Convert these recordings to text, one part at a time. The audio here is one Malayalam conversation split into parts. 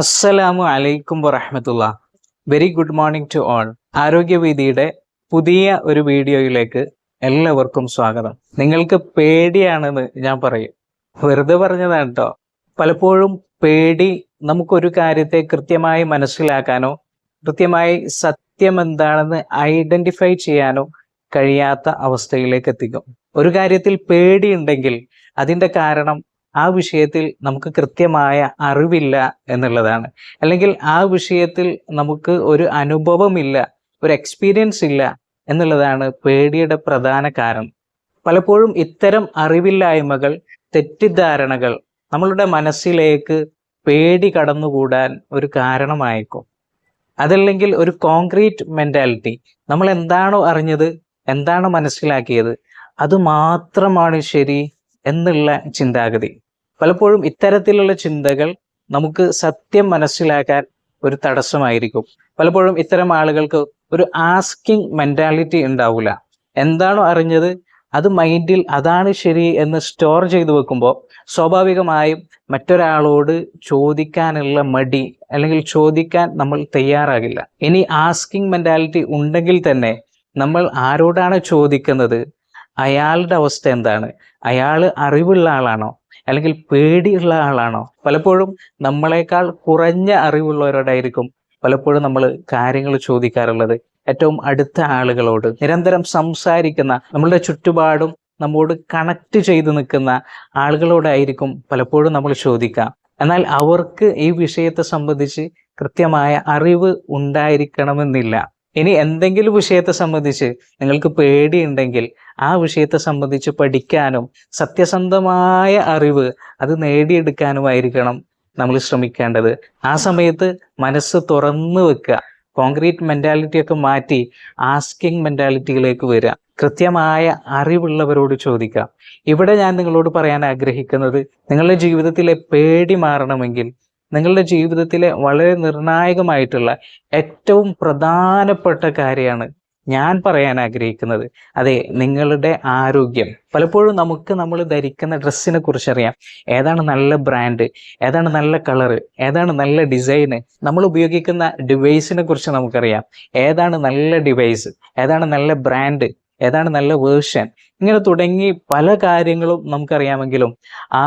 അസ്സലാമു അലൈക്കും വറഹ്മത്തുള്ളാ. Very good morning to all. ആരോഗ്യവേദിയുടെ പുതിയ ഒരു വീഡിയോയിലേക്ക് എല്ലാവർക്കും സ്വാഗതം. നിങ്ങൾക്ക് പേടിയാണെന്ന് ഞാൻ പറയും, വെറുതെ പറഞ്ഞതാണ് കേട്ടോ. പലപ്പോഴും പേടി നമുക്കൊരു കാര്യത്തെ കൃത്യമായി മനസ്സിലാക്കാനോ കൃത്യമായി സത്യം എന്താണെന്ന് ഐഡന്റിഫൈ ചെയ്യാനോ കഴിയാത്ത അവസ്ഥയിലേക്ക് എത്തിക്കും. ഒരു കാര്യത്തിൽ പേടിയുണ്ടെങ്കിൽ അതിൻ്റെ കാരണം ആ വിഷയത്തിൽ നമുക്ക് കൃത്യമായ അറിവില്ല എന്നുള്ളതാണ്. അല്ലെങ്കിൽ ആ വിഷയത്തിൽ നമുക്ക് ഒരു അനുഭവമില്ല, ഒരു എക്സ്പീരിയൻസ് ഇല്ല എന്നുള്ളതാണ് പേടിയുടെ പ്രധാന കാരണം. പലപ്പോഴും ഇത്തരം അറിവില്ലായ്മകൾ, തെറ്റിദ്ധാരണകൾ നമ്മളുടെ മനസ്സിലേക്ക് പേടി കടന്നുകൂടാൻ ഒരു കാരണമായേക്കും. അതല്ലെങ്കിൽ ഒരു കോൺക്രീറ്റ് മെന്റാലിറ്റി, നമ്മൾ എന്താണോ അറിഞ്ഞത്, എന്താണോ മനസ്സിലാക്കിയത്, അത് മാത്രമാണ് ശരി എന്നുള്ള ചിന്താഗതി. പലപ്പോഴും ഇത്തരത്തിലുള്ള ചിന്തകൾ നമുക്ക് സത്യം മനസ്സിലാക്കാൻ ഒരു തടസ്സമായിരിക്കും. പലപ്പോഴും ഇത്തരം ആളുകൾക്ക് ഒരു ആസ്കിങ് മെന്റാലിറ്റി ഉണ്ടാവില്ല. എന്താണോ അറിഞ്ഞത് അത് മൈൻഡിൽ അതാണ് ശരി എന്ന് സ്റ്റോർ ചെയ്തു വെക്കുമ്പോൾ സ്വാഭാവികമായും മറ്റൊരാളോട് ചോദിക്കാനുള്ള മടി, അല്ലെങ്കിൽ ചോദിക്കാൻ നമ്മൾ തയ്യാറാകില്ല. ഇനി ആസ്കിങ് മെന്റാലിറ്റി ഉണ്ടെങ്കിൽ തന്നെ നമ്മൾ ആരോടാണ് ചോദിക്കുന്നത്, അയാളുടെ അവസ്ഥ എന്താണ്, അയാൾ അറിവുള്ള ആളാണോ അല്ലെങ്കിൽ പേടിയുള്ള ആളാണോ? പലപ്പോഴും നമ്മളെക്കാൾ കുറഞ്ഞ അറിവുള്ളവരോടായിരിക്കും പലപ്പോഴും നമ്മൾ കാര്യങ്ങൾ ചോദിക്കാറുള്ളത്. ഏറ്റവും അടുത്ത ആളുകളോട്, നിരന്തരം സംസാരിക്കുന്ന, നമ്മളുടെ ചുറ്റുപാടും നമ്മോട് കണക്ട് ചെയ്ത് നിൽക്കുന്ന ആളുകളോടായിരിക്കും പലപ്പോഴും നമ്മൾ ചോദിക്കുക. എന്നാൽ അവർക്ക് ഈ വിഷയത്തെ സംബന്ധിച്ച് കൃത്യമായ അറിവ് ഉണ്ടായിരിക്കണമെന്നില്ല. ഇനി എന്തെങ്കിലും വിഷയത്തെ സംബന്ധിച്ച് നിങ്ങൾക്ക് പേടിയുണ്ടെങ്കിൽ ആ വിഷയത്തെ സംബന്ധിച്ച് പഠിക്കാനും സത്യസന്ധമായ അറിവ് അത് നേടിയെടുക്കാനുമായിരിക്കണം നമ്മൾ ശ്രമിക്കേണ്ടത്. ആ സമയത്ത് മനസ്സ് തുറന്നു വെക്കുക, കോൺക്രീറ്റ് മെന്റാലിറ്റി ഒക്കെ മാറ്റി ആസ്കിങ് മെന്റാലിറ്റിയിലേക്ക് വരിക, കൃത്യമായ അറിവുള്ളവരോട് ചോദിക്കുക. ഇവിടെ ഞാൻ നിങ്ങളോട് പറയാൻ ആഗ്രഹിക്കുന്നത്, നിങ്ങളുടെ ജീവിതത്തിലെ പേടി മാറണമെങ്കിൽ, നിങ്ങളുടെ ജീവിതത്തിലെ വളരെ നിർണായകമായിട്ടുള്ള ഏറ്റവും പ്രധാനപ്പെട്ട കാര്യമാണ് ഞാൻ പറയാൻ ആഗ്രഹിക്കുന്നത്. അതെ, നിങ്ങളുടെ ആരോഗ്യം. പലപ്പോഴും നമ്മൾ ധരിക്കുന്ന ഡ്രസ്സിനെ കുറിച്ച് അറിയാം. ഏതാണ് നല്ല ബ്രാൻഡ്, ഏതാണ് നല്ല കളറ്, ഏതാണ് നല്ല ഡിസൈന്. നമ്മൾ ഉപയോഗിക്കുന്ന ഡിവൈസിനെ കുറിച്ച് നമുക്കറിയാം. ഏതാണ് നല്ല ഡിവൈസ്, ഏതാണ് നല്ല ബ്രാൻഡ്, ഏതാണ് നല്ല വേർഷൻ. ഇങ്ങനെ തുടങ്ങി പല കാര്യങ്ങളും നമുക്കറിയാമെങ്കിലും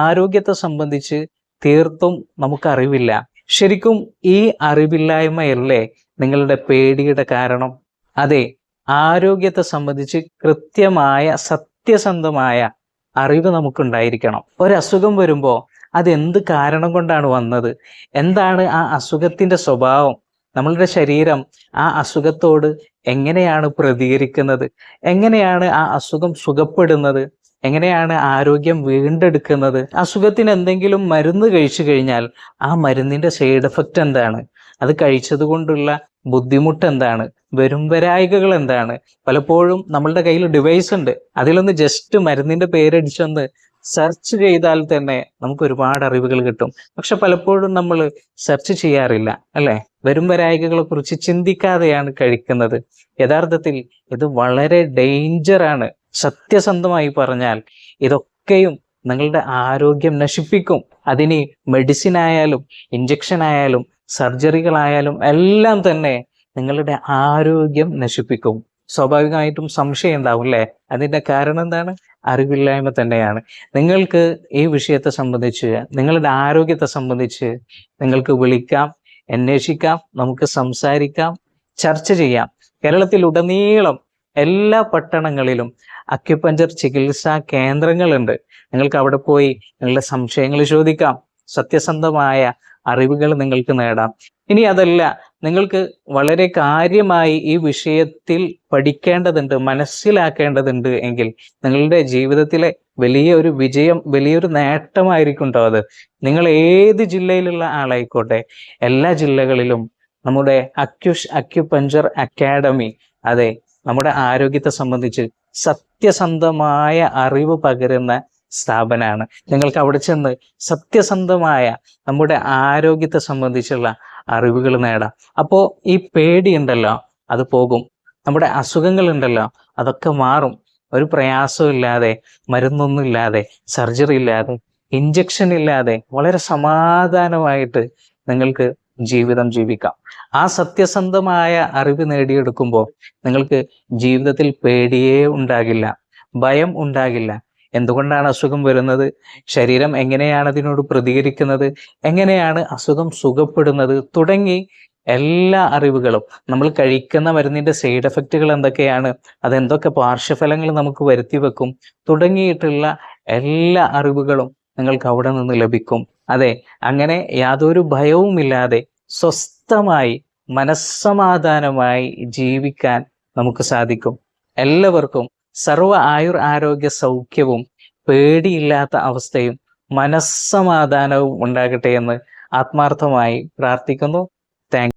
ആരോഗ്യത്തെ സംബന്ധിച്ച് തീർത്തും നമുക്കറിവില്ല. ശരിക്കും ഈ അറിവില്ലായ്മയല്ലേ നിങ്ങളുടെ പേടിയുടെ കാരണം? അതെ, ആരോഗ്യത്തെ സംബന്ധിച്ച് കൃത്യമായ സത്യസന്ധമായ അറിവ് നമുക്കുണ്ടായിരിക്കണം. ഒരസുഖം വരുമ്പോൾ അതെന്ത് കാരണം കൊണ്ടാണ് വന്നത്, എന്താണ് ആ അസുഖത്തിൻ്റെ സ്വഭാവം, നമ്മളുടെ ശരീരം ആ അസുഖത്തോട് എങ്ങനെയാണ് പ്രതികരിക്കുന്നത്, എങ്ങനെയാണ് ആ അസുഖം സുഖപ്പെടുന്നത്, എങ്ങനെയാണ് ആരോഗ്യം വീണ്ടെടുക്കുന്നത്, അസുഖത്തിന് എന്തെങ്കിലും മരുന്ന് കഴിച്ചു കഴിഞ്ഞാൽ ആ മരുന്നിന്റെ സൈഡ് എഫക്റ്റ് എന്താണ്, അത് കഴിച്ചത് കൊണ്ടുള്ള ബുദ്ധിമുട്ട് എന്താണ്, വരുംവരായികകൾ എന്താണ്. പലപ്പോഴും നമ്മളുടെ കയ്യിൽ ഡിവൈസ് ഉണ്ട്, അതിലൊന്ന് ജസ്റ്റ് മരുന്നിന്റെ പേരടിച്ചൊന്ന് സെർച്ച് ചെയ്താൽ തന്നെ നമുക്ക് ഒരുപാട് അറിവുകൾ കിട്ടും. പക്ഷെ പലപ്പോഴും നമ്മൾ സെർച്ച് ചെയ്യാറില്ല, അല്ലെ? വരുംവരായികകളെ കുറിച്ച് ചിന്തിക്കാതെയാണ് കഴിക്കുന്നത്. യഥാർത്ഥത്തിൽ ഇത് വളരെ ഡേഞ്ചറാണ്. സത്യസന്ധമായി പറഞ്ഞാൽ ഇതൊക്കെയും നിങ്ങളുടെ ആരോഗ്യം നശിപ്പിക്കും. അതിന് മെഡിസിൻ ആയാലും ഇഞ്ചക്ഷൻ ആയാലും സർജറികളായാലും എല്ലാം തന്നെ നിങ്ങളുടെ ആരോഗ്യം നശിപ്പിക്കും. സ്വാഭാവികമായിട്ടും സംശയം ഉണ്ടാവും, അല്ലേ? അതിൻ്റെ കാരണം എന്താണ്? അറിവില്ലായ്മ തന്നെയാണ്. നിങ്ങൾക്ക് ഈ വിഷയത്തെ സംബന്ധിച്ച്, നിങ്ങളുടെ ആരോഗ്യത്തെ സംബന്ധിച്ച് നിങ്ങൾക്ക് വിളിക്കാം, അന്വേഷിക്കാം, നമുക്ക് സംസാരിക്കാം, ചർച്ച ചെയ്യാം. കേരളത്തിൽ ഉടനീളം എല്ലാ പട്ടണങ്ങളിലും അക്യുപഞ്ചർ ചികിത്സാ കേന്ദ്രങ്ങളുണ്ട്. നിങ്ങൾക്ക് അവിടെ പോയി നിങ്ങളുടെ സംശയങ്ങൾ ചോദിക്കാം, സത്യസന്ധമായ അറിവുകൾ നിങ്ങൾക്ക് നേടാം. ഇനി അതല്ല, നിങ്ങൾക്ക് വളരെ കാര്യമായി ഈ വിഷയത്തിൽ പഠിക്കേണ്ടതുണ്ട്, മനസ്സിലാക്കേണ്ടതുണ്ട് എങ്കിൽ നിങ്ങളുടെ ജീവിതത്തിലെ വലിയൊരു വിജയം, വലിയൊരു നേട്ടമായിരിക്കും കേട്ടോ അത്. നിങ്ങൾ ഏത് ജില്ലയിലുള്ള ആളായിക്കോട്ടെ, എല്ലാ ജില്ലകളിലും നമ്മുടെ അക്യുപഞ്ചർ അക്കാഡമി, അതെ, നമ്മുടെ ആരോഗ്യത്തെ സംബന്ധിച്ച് സത്യസന്ധമായ അറിവ് പകരുന്ന സ്ഥാപനമാണ്. നിങ്ങൾക്ക് അവിടെ ചെന്ന് സത്യസന്ധമായ നമ്മുടെ ആരോഗ്യത്തെ സംബന്ധിച്ചുള്ള അറിവുകൾ നേടാം. അപ്പോൾ ഈ പേടിയുണ്ടല്ലോ അത് പോകും, നമ്മുടെ അസുഖങ്ങളുണ്ടല്ലോ അതൊക്കെ മാറും. ഒരു പ്രയാസവും ഇല്ലാതെ, മരുന്നൊന്നും ഇല്ലാതെ, സർജറി ഇല്ലാതെ, ഇഞ്ചക്ഷൻ ഇല്ലാതെ വളരെ സമാധാനമായിട്ട് നിങ്ങൾക്ക് ജീവിതം ജീവിക്കാം. ആ സത്യസന്ധമായ അറിവ് നേടിയെടുക്കുമ്പോൾ നിങ്ങൾക്ക് ജീവിതത്തിൽ പേടിയേ ഉണ്ടാകില്ല, ഭയം ഉണ്ടാകില്ല. എന്തുകൊണ്ടാണ് അസുഖം വരുന്നത്, ശരീരം എങ്ങനെയാണ് അതിനോട് പ്രതികരിക്കുന്നത്, എങ്ങനെയാണ് അസുഖം സുഖപ്പെടുന്നത് തുടങ്ങി എല്ലാ അറിവുകളും, നമ്മൾ കഴിക്കുന്ന മരുന്നിന്റെ സൈഡ് എഫക്റ്റുകൾ എന്തൊക്കെയാണ്, അതെന്തൊക്കെ പാർശ്വഫലങ്ങൾ നമുക്ക് വരുത്തി വെക്കും തുടങ്ങിയിട്ടുള്ള എല്ലാ അറിവുകളും നിങ്ങൾക്ക് അവിടെ നിന്ന് ലഭിക്കും. അതെ, അങ്ങനെ യാതൊരു ഭയവുമില്ലാതെ സ്വസ്ഥമായി മനസ്സമാധാനമായി ജീവിക്കാൻ നമുക്ക് സാധിക്കും. എല്ലാവർക്കും സർവ്വ ആരോഗ്യ സൗഖ്യവും പേടിയില്ലാത്ത അവസ്ഥയും മനസ്സമാധാനവും ഉണ്ടാകട്ടെ എന്ന് ആത്മാർത്ഥമായി പ്രാർത്ഥിക്കുന്നു. താങ്ക്